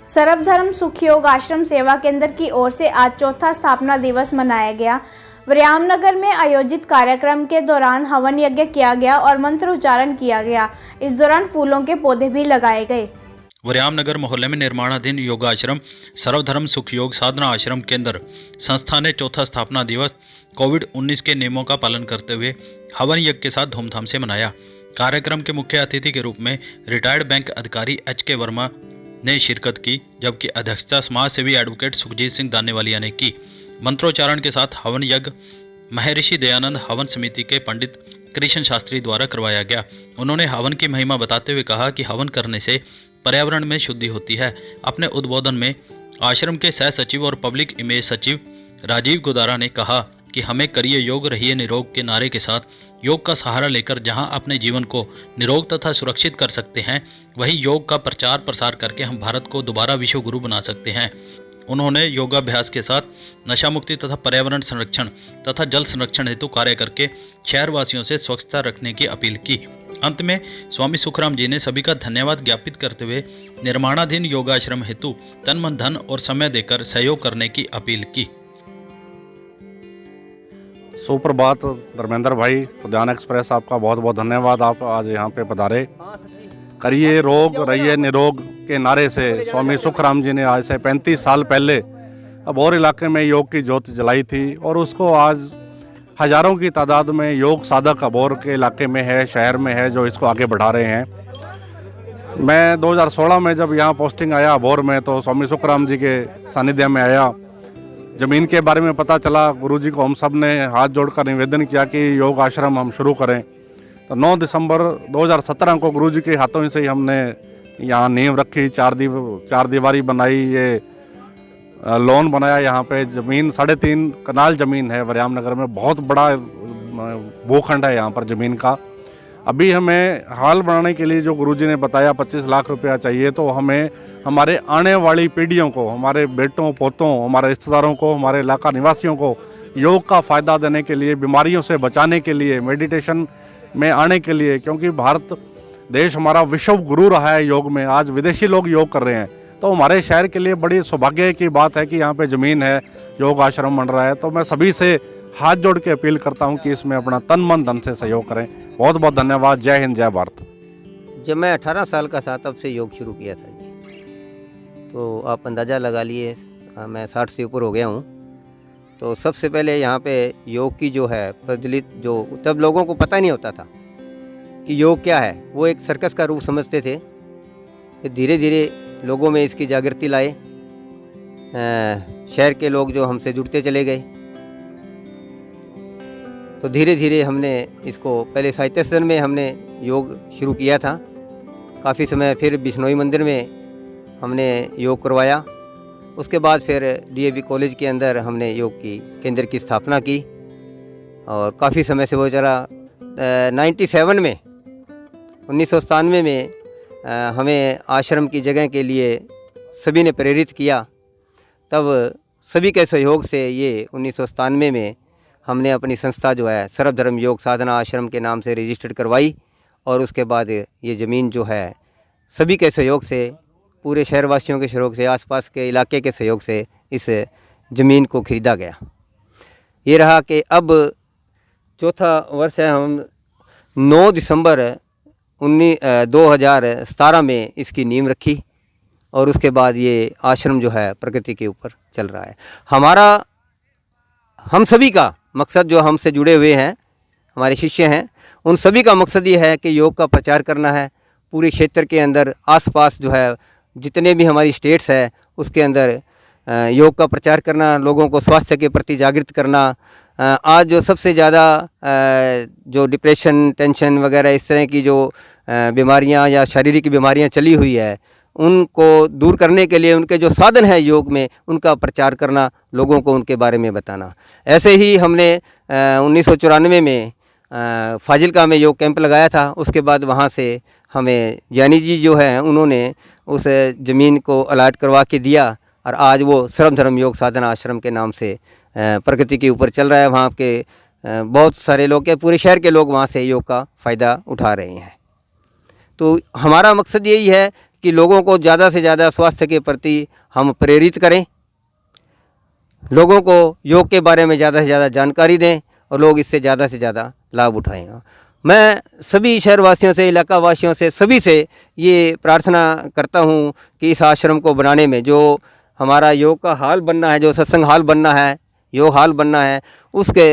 सर्वधर्म सुखयोग आश्रम सेवा केंद्र की ओर से आज चौथा स्थापना दिवस मनाया गया। व्यायामनगर में आयोजित कार्यक्रम के दौरान हवन यज्ञ किया गया और मंत्र उच्चारण किया गया। इस दौरान फूलों के पौधे भी लगाए गए। व्यायामनगर मोहल्ले में निर्माणाधीन योगाश्रम सर्वधर्म सुखयोग साधना आश्रम केंद्र संस्था ने चौथा स्थापना दिवस कोविड-19 के नियमों का पालन करते हुए हवन यज्ञ के साथ धूमधाम से मनाया। कार्यक्रम के मुख्य अतिथि के रूप में रिटायर्ड बैंक अधिकारी HK वर्मा ने शिरकत की, जबकि अध्यक्षता समाज सेवी एडवोकेट सुखजीत सिंह दानेवालिया ने की। मंत्रोच्चारण के साथ हवन यज्ञ महर्षि दयानंद हवन समिति के पंडित कृष्ण शास्त्री द्वारा करवाया गया। उन्होंने हवन की महिमा बताते हुए कहा कि हवन करने से पर्यावरण में शुद्धि होती है। अपने उद्बोधन में आश्रम के सह सचिव और पब्लिक इमेज सचिव राजीव गोदारा ने कहा कि हमें करिए योग रहिए निरोग के नारे के साथ योग का सहारा लेकर जहां अपने जीवन को निरोग तथा सुरक्षित कर सकते हैं, वहीं योग का प्रचार प्रसार करके हम भारत को दोबारा विश्व गुरु बना सकते हैं। उन्होंने योगाभ्यास के साथ नशा मुक्ति तथा पर्यावरण संरक्षण तथा जल संरक्षण हेतु कार्य करके शहरवासियों से स्वच्छता रखने की अपील की। अंत में स्वामी सुखराम जी ने सभी का धन्यवाद ज्ञापित करते हुए निर्माणाधीन योगाश्रम हेतु तन मन धन और समय देकर सहयोग करने की अपील की। सुप्रभात धर्मेंद्र भाई, उद्यान एक्सप्रेस आपका बहुत बहुत धन्यवाद। आप आज यहाँ पे पधारे। करिए रोग रहिए निरोग के नारे से स्वामी सुखराम जी ने आज से 35 साल पहले अबोर इलाके में योग की ज्योत जलाई थी और उसको आज हजारों की तादाद में योग साधक अबोर के इलाके में है, शहर में है, जो इसको आगे बढ़ा रहे हैं। मैं 2016 में जब यहाँ पोस्टिंग आया अबोर में, तो स्वामी सुखराम जी के सानिध्य में आया। ज़मीन के बारे में पता चला, गुरुजी को हम सब ने हाथ जोड़कर निवेदन किया कि योग आश्रम हम शुरू करें। तो 9 दिसंबर 2017 को गुरुजी के हाथों से ही हमने यहाँ नींव रखी, चार दीवारी बनाई, ये लॉन बनाया। यहाँ पे ज़मीन 3.5 कनाल ज़मीन है। व्यायामनगर में बहुत बड़ा भूखंड है यहाँ पर ज़मीन का। अभी हमें हाल बनाने के लिए जो गुरुजी ने बताया 25 लाख रुपया चाहिए, तो हमें हमारे आने वाली पीढ़ियों को, हमारे बेटों पोतों, हमारे रिश्तेदारों को, हमारे इलाका निवासियों को योग का फ़ायदा देने के लिए, बीमारियों से बचाने के लिए, मेडिटेशन में आने के लिए, क्योंकि भारत देश हमारा विश्व गुरु रहा है योग में। आज विदेशी लोग योग कर रहे हैं, तो हमारे शहर के लिए बड़ी सौभाग्य की बात है कि यहाँ पे ज़मीन है, योग आश्रम बन रहा है। तो मैं सभी से हाथ जोड़ के अपील करता हूँ कि इसमें अपना तन मन धन से सहयोग करें। बहुत बहुत धन्यवाद। जय हिंद, जय भारत। जब मैं 18 साल का था तब से योग शुरू किया था जी, तो आप अंदाज़ा लगा लिए मैं 60 से ऊपर हो गया हूँ। तो सबसे पहले यहाँ पे योग की जो है प्रचलित, जो तब लोगों को पता नहीं होता था कि योग क्या है, वो एक सर्कस का रूप समझते थे। फिर धीरे धीरे लोगों में इसकी जागृति लाए, शहर के लोग जो हमसे जुड़ते चले गए, तो धीरे धीरे हमने इसको पहले साहित्य सदन में हमने योग शुरू किया था काफ़ी समय, फिर बिश्नोई मंदिर में हमने योग करवाया। उसके बाद फिर DAV कॉलेज के अंदर हमने योग की केंद्र की स्थापना की और काफ़ी समय से वो चला। 97 में 1997 में हमें आश्रम की जगह के लिए सभी ने प्रेरित किया। तब सभी के सहयोग से ये 1997 में हमने अपनी संस्था जो है सर्वधर्म योग साधना आश्रम के नाम से रजिस्टर्ड करवाई और उसके बाद ये ज़मीन जो है सभी के सहयोग से, पूरे शहरवासियों के सहयोग से, आसपास के इलाके के सहयोग से इस ज़मीन को ख़रीदा गया। ये रहा कि अब चौथा वर्ष है। हम 9 दिसंबर 2017 में इसकी नींव रखी और उसके बाद ये आश्रम जो है प्रगति के ऊपर चल रहा है। हम सभी का मकसद, जो हमसे जुड़े हुए हैं, हमारे शिष्य हैं, उन सभी का मकसद ये है कि योग का प्रचार करना है। पूरे क्षेत्र के अंदर आसपास जो है जितने भी हमारी स्टेट्स है उसके अंदर योग का प्रचार करना, लोगों को स्वास्थ्य के प्रति जागृत करना। आज जो सबसे ज़्यादा जो डिप्रेशन, टेंशन वगैरह इस तरह की जो बीमारियां या शारीरिक बीमारियां चली हुई है, उनको दूर करने के लिए उनके जो साधन है योग में, उनका प्रचार करना, लोगों को उनके बारे में बताना। ऐसे ही हमने 1994 में फाजिलका में योग कैंप लगाया था। उसके बाद वहाँ से हमें ज्ञानी जी जो हैं उन्होंने उस ज़मीन को अलाट करवा के दिया और आज वो सर्वधर्म योग साधना आश्रम के नाम से प्रगति के ऊपर चल रहा है। वहाँ के बहुत सारे लोग, पूरे शहर के लोग वहाँ से योग का फ़ायदा उठा रहे हैं। तो हमारा मकसद यही है कि लोगों को ज़्यादा से ज़्यादा स्वास्थ्य के प्रति हम प्रेरित करें, लोगों को योग के बारे में ज़्यादा से ज़्यादा जानकारी दें और लोग इससे ज़्यादा से ज़्यादा लाभ उठाएं। मैं सभी शहरवासियों से, इलाका वासियों से, सभी से ये प्रार्थना करता हूँ कि इस आश्रम को बनाने में जो हमारा योग का हाल बनना है, जो सत्संग हाल बनना है, योग हाल बनना है, उसके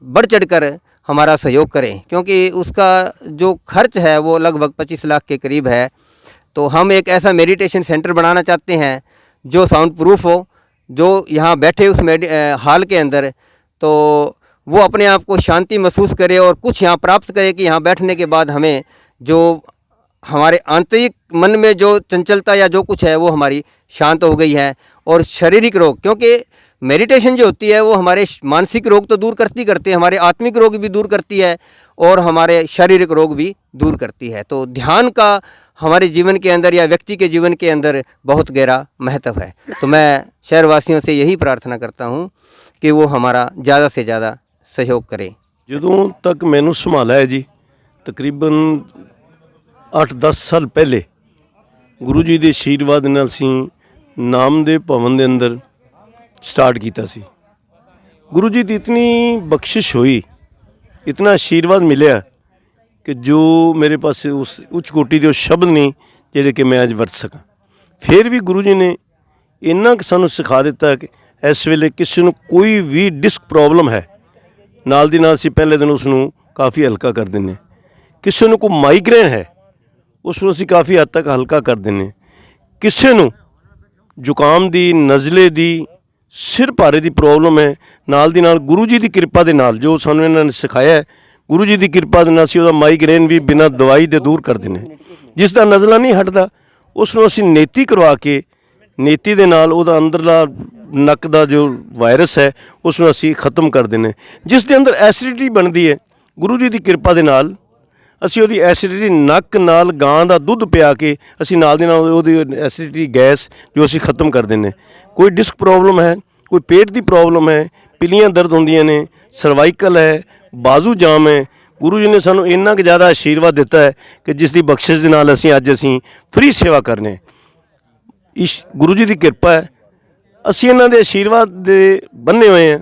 बढ़ चढ़ कर हमारा सहयोग करें, क्योंकि उसका जो खर्च है वो लगभग 25 लाख के करीब है। तो हम एक ऐसा मेडिटेशन सेंटर बनाना चाहते हैं जो साउंड प्रूफ हो, जो यहाँ बैठे उस हाल के अंदर तो वो अपने आप को शांति महसूस करे और कुछ यहाँ प्राप्त करे कि यहाँ बैठने के बाद हमें जो हमारे आंतरिक मन में जो चंचलता या जो कुछ है वो हमारी शांत हो गई है। और शारीरिक रोग, क्योंकि मेडिटेशन जो होती है वो हमारे मानसिक रोग तो दूर करती है, हमारे आत्मिक रोग भी दूर करती है और हमारे शारीरिक रोग भी दूर करती है। तो ध्यान का हमारे जीवन के अंदर या व्यक्ति के जीवन के अंदर बहुत गहरा महत्व है। तो मैं शहरवासियों से यही प्रार्थना करता हूँ कि वो हमारा ज़्यादा से ज़्यादा सहयोग करें। ਜਦੋਂ ਤੱਕ ਮੈਨੂੰ ਸੰਭਾਲਿਆ ਹੈ ਜੀ, ਤਕਰੀਬਨ 8-10 ਸਾਲ ਪਹਿਲੇ ਗੁਰੂ ਜੀ ਦੇ ਆਸ਼ੀਰਵਾਦ ਨਾਲ ਅਸੀਂ ਨਾਮਦੇਵ ਭਵਨ ਦੇ ਅੰਦਰ ਸਟਾਰਟ ਕੀਤਾ ਸੀ। ਗੁਰੂ ਜੀ ਦੀ ਇਤਨੀ ਬਖਸ਼ਿਸ਼ ਹੋਈ, ਇਤਨਾ ਆਸ਼ੀਰਵਾਦ ਮਿਲਿਆ ਕਿ ਜੋ ਮੇਰੇ ਪਾਸ ਉਸ ਉੱਚ ਕੋਟੀ ਦੇ ਉਹ ਸ਼ਬਦ ਨਹੀਂ ਜਿਹੜੇ ਕਿ ਮੈਂ ਅੱਜ ਵਰਤ ਸਕਾਂ। ਫਿਰ ਵੀ ਗੁਰੂ ਜੀ ਨੇ ਇੰਨਾ ਕੁ ਸਾਨੂੰ ਸਿਖਾ ਦਿੱਤਾ ਕਿ ਇਸ ਵੇਲੇ ਕਿਸੇ ਨੂੰ ਕੋਈ ਵੀ ਡਿਸਕ ਪ੍ਰੋਬਲਮ ਹੈ, ਨਾਲ ਦੀ ਨਾਲ ਅਸੀਂ ਪਹਿਲੇ ਦਿਨ ਉਸ ਨੂੰ ਕਾਫੀ ਹਲਕਾ ਕਰ ਦਿੰਦੇ। ਕਿਸੇ ਨੂੰ ਕੋਈ ਮਾਈਗ੍ਰੇਨ ਹੈ ਉਸ ਨੂੰ ਅਸੀਂ ਕਾਫੀ ਹੱਦ ਤੱਕ ਹਲਕਾ ਕਰ ਦਿੰਦੇ। ਕਿਸੇ ਨੂੰ ਜ਼ੁਕਾਮ ਦੀ, ਨਜ਼ਲੇ ਦੀ, ਸਿਰ ਭਾਰੇ ਦੀ ਪ੍ਰੋਬਲਮ ਹੈ, ਨਾਲ ਦੀ ਨਾਲ ਗੁਰੂ ਜੀ ਦੀ ਕਿਰਪਾ ਦੇ ਨਾਲ ਜੋ ਸਾਨੂੰ ਇਹਨਾਂ ਨੇ ਸਿਖਾਇਆ ਹੈ, ਗੁਰੂ ਜੀ ਦੀ ਕਿਰਪਾ ਦੇ ਨਾਲ ਅਸੀਂ ਉਹਦਾ ਮਾਈਗ੍ਰੇਨ ਵੀ ਬਿਨਾਂ ਦਵਾਈ ਦੇ ਦੂਰ ਕਰ ਦਿੰਦੇ। ਜਿਸ ਦਾ ਨਜ਼ਲਾ ਨਹੀਂ ਹਟਦਾ ਉਸ ਨੂੰ ਅਸੀਂ ਨੇਤੀ ਕਰਵਾ ਕੇ, ਨੇਤੀ ਦੇ ਨਾਲ ਉਹਦਾ ਅੰਦਰਲਾ ਨੱਕ ਦਾ ਜੋ ਵਾਇਰਸ ਹੈ ਉਸ ਨੂੰ ਅਸੀਂ ਖਤਮ ਕਰ ਦਿੰਦੇ। ਜਿਸ ਦੇ ਅੰਦਰ ਐਸਿਡਿਟੀ ਬਣਦੀ ਹੈ, ਗੁਰੂ ਜੀ ਦੀ ਕਿਰਪਾ ਦੇ ਨਾਲ ਅਸੀਂ ਉਹਦੀ ਐਸਿਡਿਟੀ ਨੱਕ ਨਾਲ ਗਾਂ ਦਾ ਦੁੱਧ ਪਿਆ ਕੇ ਅਸੀਂ ਨਾਲ ਦੀ ਨਾਲ ਉਹਦੀ ਐਸਿਡਿਟੀ ਗੈਸ ਜੋ ਅਸੀਂ ਖਤਮ ਕਰ ਦਿੰਦੇ। ਕੋਈ ਡਿਸਕ ਪ੍ਰੋਬਲਮ ਹੈ, ਕੋਈ ਪੇਟ ਦੀ ਪ੍ਰੋਬਲਮ ਹੈ, ਪਿੱਲੀਆਂ ਦਰਦ ਹੁੰਦੀਆਂ ਨੇ, ਸਰਵਾਈਕਲ ਹੈ, ਬਾਜ਼ੂ ਜਾਮ ਹੈ, ਗੁਰੂ ਜੀ ਨੇ ਸਾਨੂੰ ਇੰਨਾ ਕੁ ਜ਼ਿਆਦਾ ਆਸ਼ੀਰਵਾਦ ਦਿੱਤਾ ਹੈ ਕਿ ਜਿਸ ਦੀ ਬਖਸ਼ਿਸ਼ ਦੇ ਨਾਲ ਅਸੀਂ ਫ੍ਰੀ ਸੇਵਾ ਕਰਨੇ। ਇਸ ਗੁਰੂ ਜੀ ਦੀ ਕਿਰਪਾ ਹੈ, ਅਸੀਂ ਇਹਨਾਂ ਦੇ ਆਸ਼ੀਰਵਾਦ ਦੇ ਬੰਨੇ ਹੋਏ ਹਾਂ।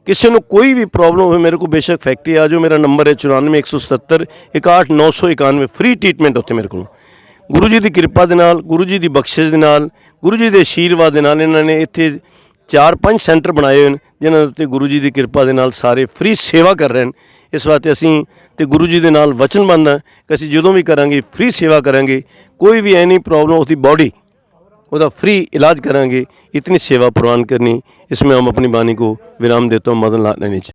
ਕਿਸੇ ਨੂੰ ਕੋਈ ਵੀ ਪ੍ਰੋਬਲਮ ਹੋਵੇ ਮੇਰੇ ਕੋਲ ਬੇਸ਼ੱਕ ਫੈਕਟਰੀ ਆ ਜਾਓ, ਮੇਰਾ ਨੰਬਰ ਹੈ 94 177 61 991। ਫ੍ਰੀ ਟ੍ਰੀਟਮੈਂਟ ਉੱਥੇ ਮੇਰੇ ਕੋਲ ਗੁਰੂ ਜੀ ਦੀ ਕਿਰਪਾ ਦੇ ਨਾਲ, ਗੁਰੂ ਜੀ ਦੀ ਬਖਸ਼ਿਸ਼ ਦੇ ਨਾਲ, ਗੁਰੂ ਜੀ ਦੇ ਆਸ਼ੀਰਵਾਦ ਦੇ ਨਾਲ ਇਹਨਾਂ ਨੇ ਇੱਥੇ 4-5 ਸੈਂਟਰ ਬਣਾਏ ਹੋਏ ਨੇ ਜਿਨ੍ਹਾਂ ਉੱਤੇ ਗੁਰੂ ਜੀ ਦੀ ਕਿਰਪਾ ਦੇ ਨਾਲ ਸਾਰੇ ਫ੍ਰੀ ਸੇਵਾ ਕਰ ਰਹੇ ਨੇ। ਇਸ ਵਾਸਤੇ ਅਸੀਂ ਤੇ ਗੁਰੂ ਜੀ ਦੇ ਨਾਲ ਵਚਨਬੱਧ ਹਾਂ ਕਿ ਅਸੀਂ ਜਦੋਂ ਵੀ ਕਰਾਂਗੇ ਫ੍ਰੀ ਸੇਵਾ ਕਰਾਂਗੇ। ਕੋਈ ਵੀ ਐਨੀ ਪ੍ਰੋਬਲਮ उसकी बॉडी उसका फ्री इलाज कराएंगे। इतनी सेवा प्रवान करनी, इसमें हम अपनी वाणी को विराम देता हूँ। मदन लाल नीचे।